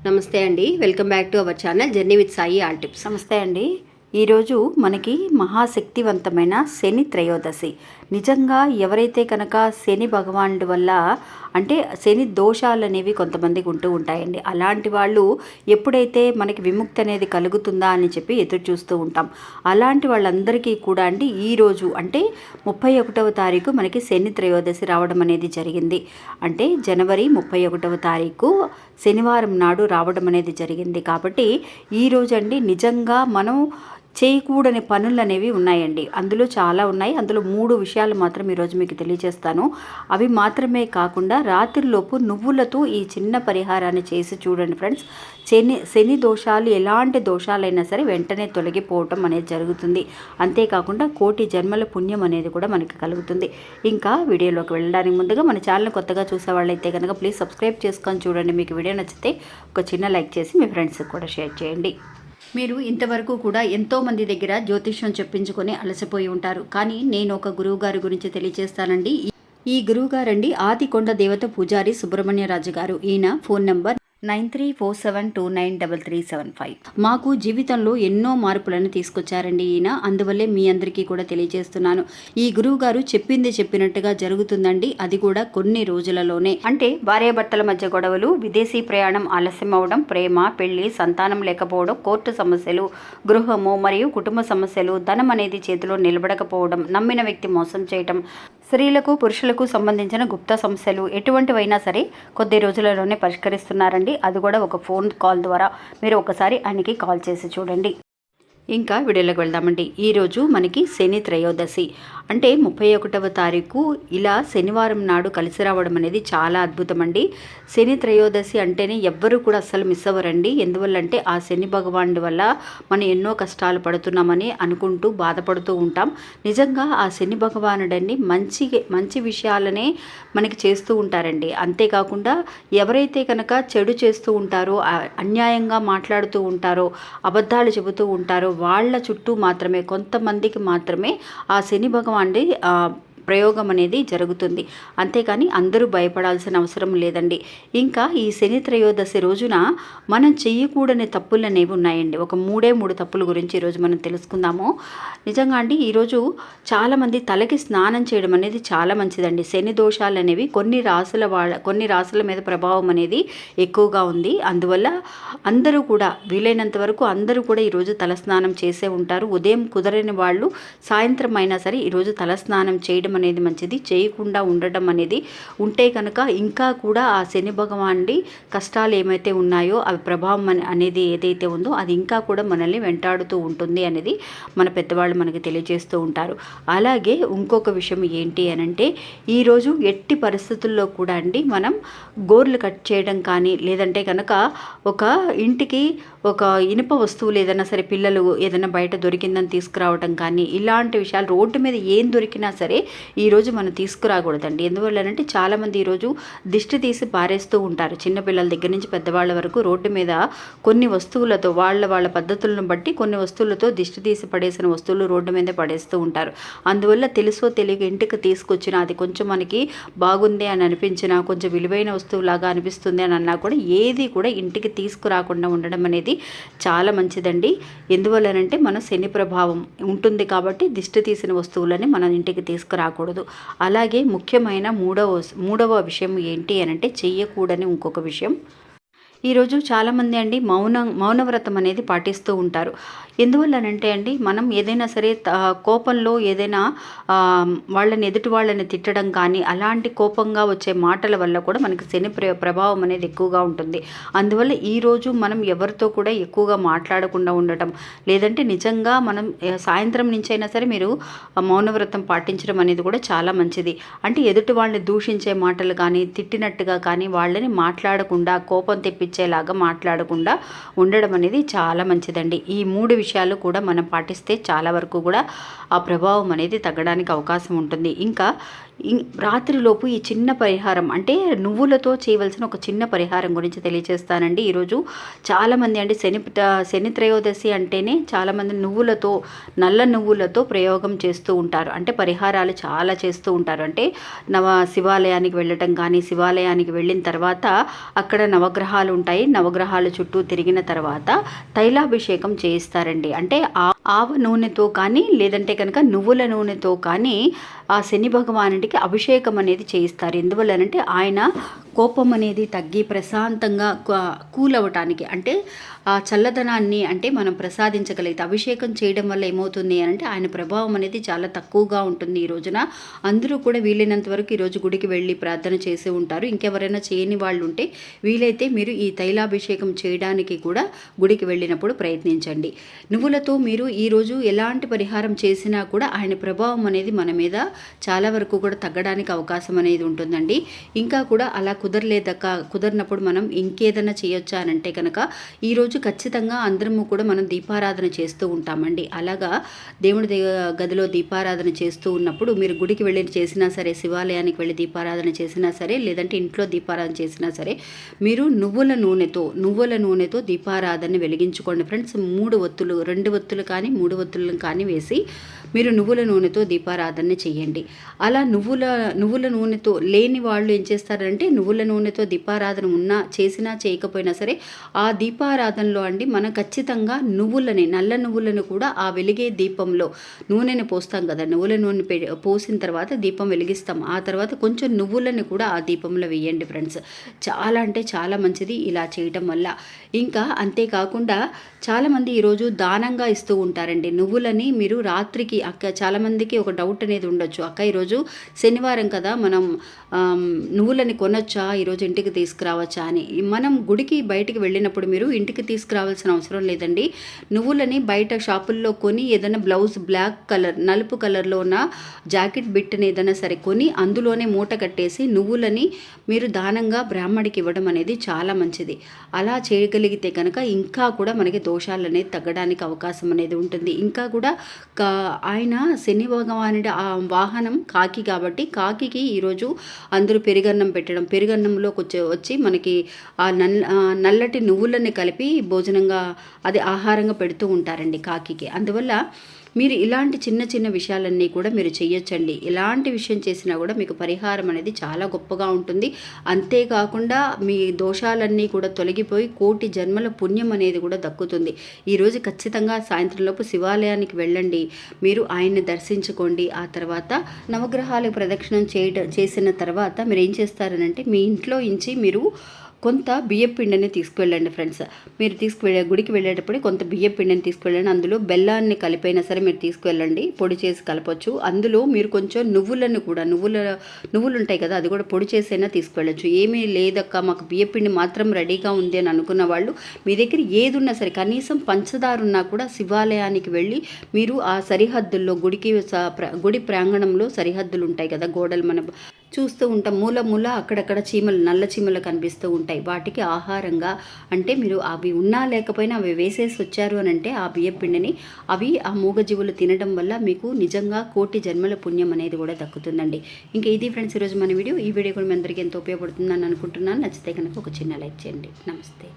నమస్తే అండి. Welcome back to our channel journey with Sai all tips. నమస్తే అండి. ఈరోజు మనకి మహాశక్తివంతమైన శని త్రయోదశి. నిజంగా ఎవరైతే కనుక శని భగవానుడి వల్ల అంటే శని దోషాలు అనేవి కొంతమందికి ఉంటూ ఉంటాయండి. అలాంటి వాళ్ళు ఎప్పుడైతే మనకి విముక్తి అనేది కలుగుతుందా అని చెప్పి ఎదురు చూస్తూ ఉంటాం. అలాంటి వాళ్ళందరికీ కూడా అండి ఈరోజు అంటే 31వ తారీఖు మనకి శని త్రయోదశి రావడం అనేది జరిగింది. అంటే జనవరి 31వ తారీఖు శనివారం నాడు రావడం అనేది జరిగింది. కాబట్టి ఈరోజు అండి నిజంగా మనం చేయకూడని పనులు అనేవి ఉన్నాయండి. అందులో చాలా ఉన్నాయి. అందులో 3 విషయాలు మాత్రం ఈరోజు మీకు తెలియజేస్తాను. అవి మాత్రమే కాకుండా రాత్రిలోపు నువ్వులతో ఈ చిన్న పరిహారాన్ని చేసి చూడండి ఫ్రెండ్స్. శని దోషాలు ఎలాంటి దోషాలైనా సరే వెంటనే తొలగిపోవటం అనేది జరుగుతుంది. అంతేకాకుండా కోటి జన్మల పుణ్యం అనేది కూడా మనకి కలుగుతుంది. ఇంకా వీడియోలోకి వెళ్ళడానికి ముందుగా మన ఛానల్ కొత్తగా చూసే వాళ్ళైతే కనుక ప్లీజ్ సబ్స్క్రైబ్ చేసుకొని చూడండి. మీకు వీడియో నచ్చితే ఒక చిన్న లైక్ చేసి మీ ఫ్రెండ్స్కి కూడా షేర్ చేయండి. మీరు ఇంతవరకు కూడా ఎంతోమంది దగ్గర జ్యోతిష్యం చెప్పించుకొని అలసిపోయి ఉంటారు. కానీ నేను ఒక గురువు గారి గురించి తెలియజేస్తానండి. ఈ గురువు గారండి ఆదికొండ దేవత పూజారి సుబ్రహ్మణ్యరాజు గారు. ఈయన ఫోన్ నంబర్ 9347293375. మాకు జీవితంలో ఎన్నో మార్పులను తీసుకొచ్చారండి ఈయన. అందువల్లే మీ అందరికీ కూడా తెలియజేస్తున్నాను. ఈ గురువు గారు చెప్పింది చెప్పినట్టుగా జరుగుతుందండి. అది కూడా కొన్ని రోజులలోనే. అంటే భార్యాభర్తల మధ్య గొడవలు, విదేశీ ప్రయాణం ఆలస్యం అవడం, ప్రేమ, పెళ్లి, సంతానం లేకపోవడం, కోర్టు సమస్యలు, గృహము మరియు కుటుంబ సమస్యలు, ధనం అనేది చేతిలో నిలబడకపోవడం, నమ్మిన వ్యక్తి మోసం చేయటం, స్త్రీలకు పురుషులకు సంబంధించిన గుప్త సమస్యలు ఎటువంటివైనా సరే కొద్ది రోజులలోనే పరిష్కరిస్తున్నారండి. అది కూడా ఒక ఫోన్ కాల్ ద్వారా. మీరు ఒకసారి ఆయనకి కాల్ చేసి చూడండి. ఇంకా వీడియోలోకి వెళ్దామండి. ఈరోజు మనకి శని త్రయోదశి అంటే 31వ తారీఖు ఇలా శనివారం నాడు కలిసి రావడం అనేది చాలా అద్భుతం అండి. శని త్రయోదశి అంటేనే ఎవ్వరూ కూడా అస్సలు మిస్ అవ్వరండి. ఎందువల్లంటే ఆ శని భగవానుడి వల్ల మనం ఎన్నో కష్టాలు పడుతున్నామని అనుకుంటూ బాధపడుతూ ఉంటాం. నిజంగా ఆ శని భగవానుడండి మంచి విషయాలనే మనకి చేస్తూ ఉంటారండి. అంతేకాకుండా ఎవరైతే కనుక చెడు చేస్తూ ఉంటారో, అన్యాయంగా మాట్లాడుతూ ఉంటారో, అబద్ధాలు చెబుతూ ఉంటారో వాళ్ళ చుట్టూ మాత్రమే కొంతమందికి మాత్రమే ఆ శని భగవానుడి ప్రయోగం అనేది జరుగుతుంది. అంతేకాని అందరూ భయపడాల్సిన అవసరం లేదండి. ఇంకా ఈ శని త్రయోదశి రోజున మనం చేయకూడని తప్పులు అనేవి ఉన్నాయండి. ఒక 3 తప్పుల గురించి ఈరోజు మనం తెలుసుకుందాము. నిజంగా అండి ఈరోజు చాలామంది తలకి స్నానం చేయడం అనేది చాలా మంచిదండి. శని దోషాలు అనేవి కొన్ని రాసుల మీద ప్రభావం అనేది ఎక్కువగా ఉంది. అందువల్ల అందరూ కూడా వీలైనంత వరకు అందరూ కూడా ఈరోజు తలస్నానం చేసే ఉంటారు. ఉదయం కుదరని వాళ్ళు సాయంత్రం అయినా సరే ఈరోజు తలస్నానం చేయడం అనేది మంచిది. చేయకుండా ఉండటం అనేది ఉంటే కనుక ఇంకా కూడా ఆ శని భగవానుడి కష్టాలు ఏమైతే ఉన్నాయో అవి ప్రభావం అనేది ఏదైతే ఉందో అది ఇంకా కూడా మనల్ని వెంటాడుతూ ఉంటుంది అనేది మన పెద్దవాళ్ళు మనకి తెలియజేస్తూ ఉంటారు. అలాగే ఇంకొక విషయం ఏంటి అనంటే ఈరోజు ఎట్టి పరిస్థితుల్లో కూడా అండి మనం గోర్లు కట్ చేయడం కానీ లేదంటే కనుక ఒక ఇంటికి ఒక ఇనుప వస్తువులు ఏదైనా సరే పిల్లలు ఏదైనా బయట దొరికిందని తీసుకురావడం కానీ ఇలాంటి విషయాలు రోడ్డు మీద ఏం దొరికినా సరే ఈరోజు మనం తీసుకురాకూడదండి. ఎందువల్లనంటే చాలామంది ఈరోజు దిష్టి తీసి పారేస్తూ ఉంటారు. చిన్నపిల్లల దగ్గర నుంచి పెద్దవాళ్ళ వరకు రోడ్డు మీద కొన్ని వస్తువులతో వాళ్ళ పద్ధతులను బట్టి కొన్ని వస్తువులతో దిష్టి తీసి పడేసిన వస్తువులు రోడ్డు మీద పడేస్తూ ఉంటారు. అందువల్ల తెలుసో తెలియక ఇంటికి తీసుకొచ్చిన అది కొంచెం మనకి బాగుంది అని అనిపించినా కొంచెం విలువైన వస్తువులాగా అనిపిస్తుంది అని అన్నా కూడా ఏది కూడా ఇంటికి తీసుకురాకుండా ఉండడం అనేది చాలా మంచిదండి. ఎందువల్లనంటే మన శని ప్రభావం ఉంటుంది కాబట్టి దిష్టి తీసిన వస్తువులని మన ఇంటికి తీసుకురాకూడదు. అలాగే ముఖ్యమైన మూడవ విషయం ఏంటి అనంటే చెయ్యకూడని ఇంకొక విషయం. ఈరోజు చాలామంది అండి మౌనవ్రతం అనేది పాటిస్తూ ఉంటారు. ఎందువల్లనంటే అండి మనం ఏదైనా సరే కోపంలో ఏదైనా ఎదుటి వాళ్ళని తిట్టడం కానీ అలాంటి కోపంగా వచ్చే మాటల వల్ల కూడా మనకి శని ప్రభావం అనేది ఎక్కువగా ఉంటుంది. అందువల్ల ఈరోజు మనం ఎవరితో కూడా ఎక్కువగా మాట్లాడకుండా ఉండటం లేదంటే నిజంగా మనం సాయంత్రం నుంచి అయినా సరే మీరు మౌనవ్రతం పాటించడం అనేది కూడా చాలా మంచిది. అంటే ఎదుటి వాళ్ళని దూషించే మాటలు కానీ తిట్టినట్టుగా కానీ వాళ్ళని మాట్లాడకుండా కోపం తెప్పించేలాగా మాట్లాడకుండా ఉండడం అనేది చాలా మంచిదండి. ఈ 3 విషయాలు కూడా మనం పాటిస్తే చాలా వరకు కూడా ఆ ప్రభావం అనేది తగ్గడానికి అవకాశం ఉంటుంది. ఇంకా రాత్రిలోపు ఈ చిన్న పరిహారం అంటే నువ్వులతో చేయవలసిన ఒక చిన్న పరిహారం గురించి తెలియజేస్తానండి. ఈరోజు చాలామంది అంటే శని త్రయోదశి అంటేనే చాలామంది నువ్వులతో, నల్ల నువ్వులతో ప్రయోగం చేస్తూ ఉంటారు. అంటే పరిహారాలు చాలా చేస్తూ ఉంటారు. అంటే శివాలయానికి వెళ్ళటం కానీ, శివాలయానికి వెళ్ళిన తర్వాత అక్కడ నవగ్రహాలు ఉంటాయి. నవగ్రహాల చుట్టూ తిరిగిన తర్వాత తైలాభిషేకం చేయిస్తారండి. అంటే ఆవ నూనెతో కానీ, లేదంటే కనుక నువ్వుల నూనెతో కానీ ఆ శని భగవానుడికి అభిషేకం అనేది చేయిస్తారు. ఎందువల్లనంటే ఆయన కోపం అనేది తగ్గి ప్రశాంతంగా కూల్ అవ్వటానికి, అంటే ఆ చల్లదనాన్ని అంటే మనం ప్రసాదించగలిగితే అభిషేకం చేయడం వల్ల ఏమవుతుంది అంటే ఆయన ప్రభావం అనేది చాలా తక్కువగా ఉంటుంది ఈ రోజున. అందరూ కూడా వీలైనంత వరకు ఈరోజు గుడికి వెళ్ళి ప్రార్థన చేసి ఉంటారు. ఇంకెవరైనా చేయని వాళ్ళు ఉంటే వీలైతే మీరు ఈ తైలాభిషేకం చేయడానికి కూడా గుడికి వెళ్ళినప్పుడు ప్రయత్నించండి. నువ్వులతో మీరు ఈరోజు ఎలాంటి పరిహారం చేసినా కూడా ఆయన ప్రభావం అనేది మన మీద చాలా వరకు కూడా తగ్గడానికి అవకాశం అనేది ఉంటుందండి. ఇంకా కూడా అలా కుదరినప్పుడు మనం ఇంకేదైనా చేయొచ్చా అని అంటే కనుక ఈరోజు ఖచ్చితంగా అందరము కూడా మనం దీపారాధన చేస్తూ ఉంటామండి. అలాగా దేవుడి గదిలో దీపారాధన చేస్తూ ఉన్నప్పుడు మీరు గుడికి వెళ్ళి చేసినా సరే, శివాలయానికి వెళ్ళి దీపారాధన చేసినా సరే, లేదంటే ఇంట్లో దీపారాధన చేసినా సరే, మీరు నువ్వుల నూనెతో దీపారాధన వెలిగించుకోండి ఫ్రెండ్స్. 3 ఒత్తులు, 2 ఒత్తులు కానీ 3 ఒత్తులను కానీ వేసి మీరు నువ్వుల నూనెతో దీపారాధన చేయండి. అలా నువ్వుల నూనెతో లేని వాళ్ళు ఏం చేస్తారంటే నువ్వుల నూనెతో దీపారాధన చేసినా చేయకపోయినా సరే ఆ దీపారాధనలో అండి మనం ఖచ్చితంగా నల్ల నువ్వులను కూడా ఆ వెలిగే దీపంలో నూనెని పోస్తాం కదా, నువ్వుల నూనె పోసిన తర్వాత దీపం వెలిగిస్తాం. ఆ తర్వాత కొంచెం నువ్వులను కూడా ఆ దీపంలో వేయండి ఫ్రెండ్స్. చాలా అంటే చాలా మంచిది ఇలా చేయటం వల్ల. ఇంకా అంతేకాకుండా చాలామంది ఈరోజు దానంగా ఇస్తూ ఉంటారండి నువ్వులని. మీరు రాత్రికి చాలామందికి ఒక డౌట్ అనేది ఉండొచ్చు, అక్క ఈరోజు శనివారం కదా మనం నువ్వులని కొనొచ్చా, ఈరోజు ఇంటికి తీసుకురావచ్చా అని. మనం గుడికి బయటికి వెళ్ళినప్పుడు మీరు ఇంటికి తీసుకురావాల్సిన అవసరం లేదండి. నువ్వులని బయట షాపుల్లో కొని ఏదైనా బ్లౌజ్ బ్లాక్ కలర్, నలుపు కలర్లో ఉన్న జాకెట్ బిట్ని ఏదైనా సరే కొని అందులోనే మూట కట్టేసి నువ్వులని మీరు దానంగా బ్రాహ్మడికి ఇవ్వడం అనేది చాలా మంచిది. అలా చేయగలిగితే కనుక ఇంకా కూడా మనకి దోషాలు అనేది తగ్గడానికి అవకాశం అనేది ఉంటుంది. ఇంకా కూడా ఆయన శని భగవానుడి ఆ వాహనం కాకి కాబట్టి కాకికి ఈరోజు అందరూ పెరుగన్నం పెట్టడం, పెరుగన్నంలో వచ్చి మనకి ఆ నల్లటి నువ్వులని కలిపి భోజనంగా అది ఆహారంగా పెడుతూ ఉంటారండి కాకికి. అందువల్ల మీరు ఇలాంటి చిన్న చిన్న విషయాలన్నీ కూడా మీరు చేయొచ్చండి. ఎలాంటి విషయం చేసినా కూడా మీకు పరిహారం అనేది చాలా గొప్పగా ఉంటుంది. అంతేకాకుండా మీ దోషాలన్నీ కూడా తొలగిపోయి కోటి జన్మల పుణ్యం అనేది కూడా దక్కుతుంది. ఈరోజు ఖచ్చితంగా సాయంత్రంలోపు శివాలయానికి వెళ్ళండి, మీరు ఆయన్ని దర్శించుకోండి. ఆ తర్వాత నవగ్రహాలకు ప్రదక్షిణం చేసిన తర్వాత మీరు ఏం చేస్తారనంటే మీ ఇంట్లో నుంచి మీరు కొంత బియ్యం పిండిని తీసుకువెళ్ళండి ఫ్రెండ్స్. మీరు గుడికి వెళ్ళేటప్పుడు కొంత బియ్యం పిండిని తీసుకువెళ్ళండి. అందులో బెల్లాన్ని కలిపైనా సరే మీరు తీసుకువెళ్ళండి, పొడి చేసి కలపచ్చు. అందులో మీరు కొంచెం నువ్వులను కూడా నువ్వులు ఉంటాయి కదా, అది కూడా పొడి చేసైనా తీసుకువెళ్ళచ్చు. ఏమీ లేదక్క మాకు బియ్యం పిండి మాత్రం రెడీగా ఉంది అని అనుకున్న వాళ్ళు మీ దగ్గర ఏది ఉన్నా సరే, కనీసం పంచదార ఉన్నా కూడా శివాలయానికి వెళ్ళి మీరు ఆ సరిహద్దుల్లో గుడి ప్రాంగణంలో సరిహద్దులు ఉంటాయి కదా, గోడలు మనం చూస్తూ ఉంటాం, మూల అక్కడక్కడ చీమలు, నల్ల చీమలు కనిపిస్తూ ఉంటాయి. వాటికి ఆహారంగా అంటే మీరు అవి ఉన్నా లేకపోయినా అవి వేసేసి వచ్చారు అని అంటే ఆ బియ్యం పిండిని అవి ఆ మూగజీవులు తినడం వల్ల మీకు నిజంగా కోటి జన్మల పుణ్యం అనేది కూడా దక్కుతుందండి. ఇంకా ఇది ఫ్రెండ్స్ ఈరోజు మన వీడియో. ఈ వీడియో కూడా మీ అందరికీ ఎంతో ఉపయోగపడుతుందని అనుకుంటున్నాను. నచ్చితే కనుక ఒక చిన్న లైక్ చేయండి. నమస్తే.